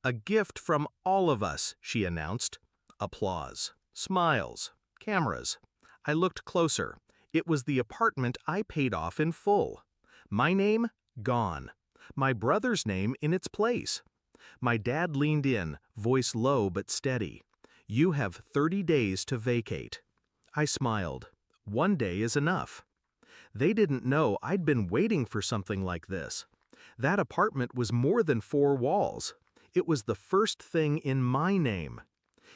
A gift from all of us, she announced. Applause. Smiles. Cameras. I looked closer. It was the apartment I paid off in full. My name? Gone. My brother's name in its place. My dad leaned in, voice low but steady. You have 30 days to vacate. I smiled. 1 day is enough. They didn't know I'd been waiting for something like this. That apartment was more than 4 walls. It was the first thing in my name.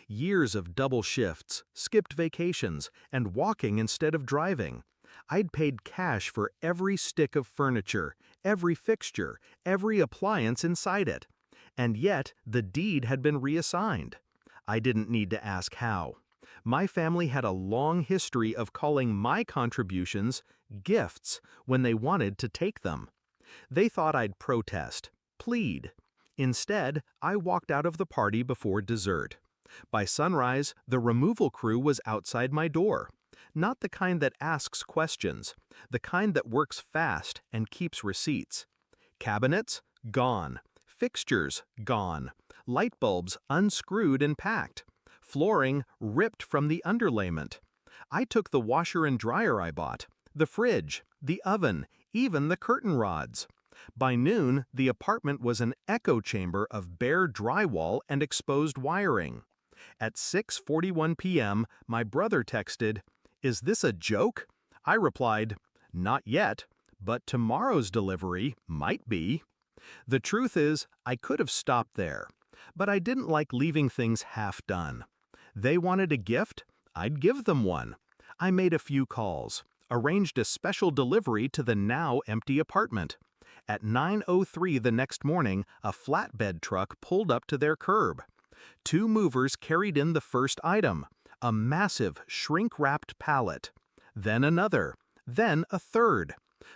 Years of double shifts, skipped vacations, and walking instead of driving. I'd paid cash for every stick of furniture, every fixture, every appliance inside it. And yet, the deed had been reassigned. I didn't need to ask how. My family had a long history of calling my contributions gifts when they wanted to take them. They thought I'd protest, plead. Instead, I walked out of the party before dessert. By sunrise, the removal crew was outside my door. Not the kind that asks questions, the kind that works fast and keeps receipts. Cabinets? Gone. Fixtures? Gone. Light bulbs unscrewed and packed. Flooring ripped from the underlayment. I took the washer and dryer I bought, the fridge, the oven, even the curtain rods. By noon, the apartment was an echo chamber of bare drywall and exposed wiring. At 6:41 p.m., my brother texted, "Is this a joke?" I replied, "Not yet, but tomorrow's delivery might be." The truth is, I could have stopped there, but I didn't like leaving things half done. They wanted a gift, I'd give them one. I made a few calls, arranged a special delivery to the now empty apartment. At 9:03 the next morning, a flatbed truck pulled up to their curb. 2 movers carried in the first item, a massive, shrink-wrapped pallet. Then another, then a third.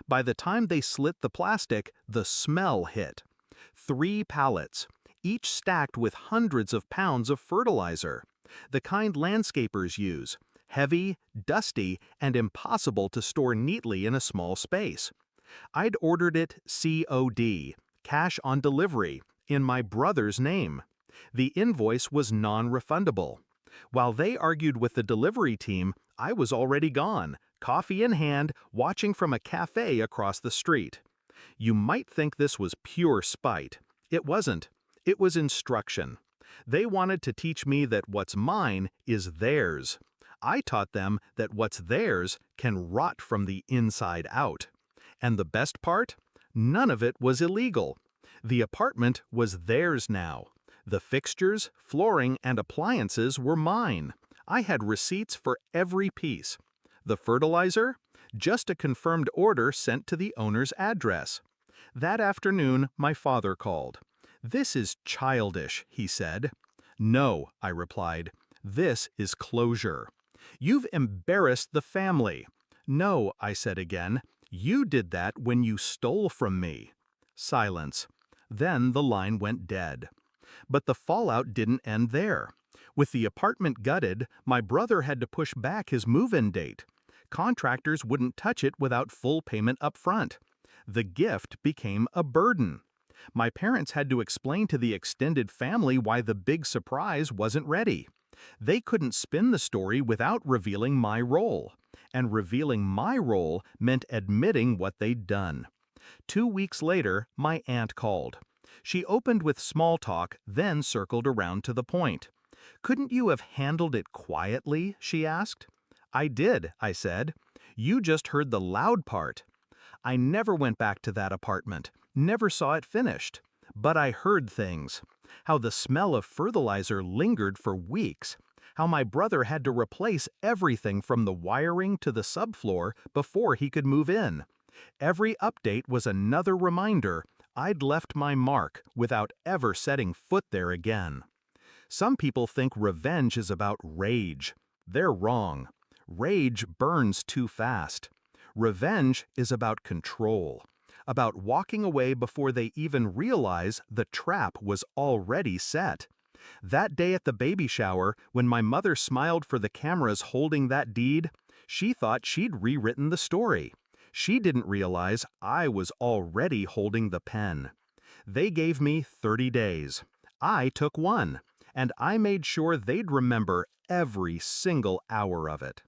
By the time they slit the plastic, the smell hit. 3 pallets, each stacked with hundreds of pounds of fertilizer. The kind landscapers use, heavy, dusty, and impossible to store neatly in a small space. I'd ordered it COD, cash on delivery, in my brother's name. The invoice was non-refundable. While they argued with the delivery team, I was already gone, coffee in hand, watching from a cafe across the street. You might think this was pure spite. It wasn't. It was instruction. They wanted to teach me that what's mine is theirs. I taught them that what's theirs can rot from the inside out. And the best part? None of it was illegal. The apartment was theirs now. The fixtures, flooring, and appliances were mine. I had receipts for every piece. The fertilizer? Just a confirmed order sent to the owner's address. That afternoon, my father called. "This is childish," he said. "No," I replied. "This is closure. You've embarrassed the family." "No," I said again. "You did that when you stole from me." Silence. Then the line went dead. But the fallout didn't end there. With the apartment gutted, my brother had to push back his move-in date. Contractors wouldn't touch it without full payment up front. The gift became a burden. My parents had to explain to the extended family why the big surprise wasn't ready. They couldn't spin the story without revealing my role. And revealing my role meant admitting what they'd done. 2 weeks later, my aunt called. She opened with small talk, then circled around to the point. "Couldn't you have handled it quietly?" she asked. "I did," I said. "You just heard the loud part." I never went back to that apartment, never saw it finished. But I heard things. How the smell of fertilizer lingered for weeks. How my brother had to replace everything from the wiring to the subfloor before he could move in. Every update was another reminder I'd left my mark without ever setting foot there again. Some people think revenge is about rage. They're wrong. Rage burns too fast. Revenge is about control, about walking away before they even realize the trap was already set. That day at the baby shower, when my mother smiled for the cameras holding that deed, she thought she'd rewritten the story. She didn't realize I was already holding the pen. They gave me 30 days. I took one, and I made sure they'd remember every single hour of it.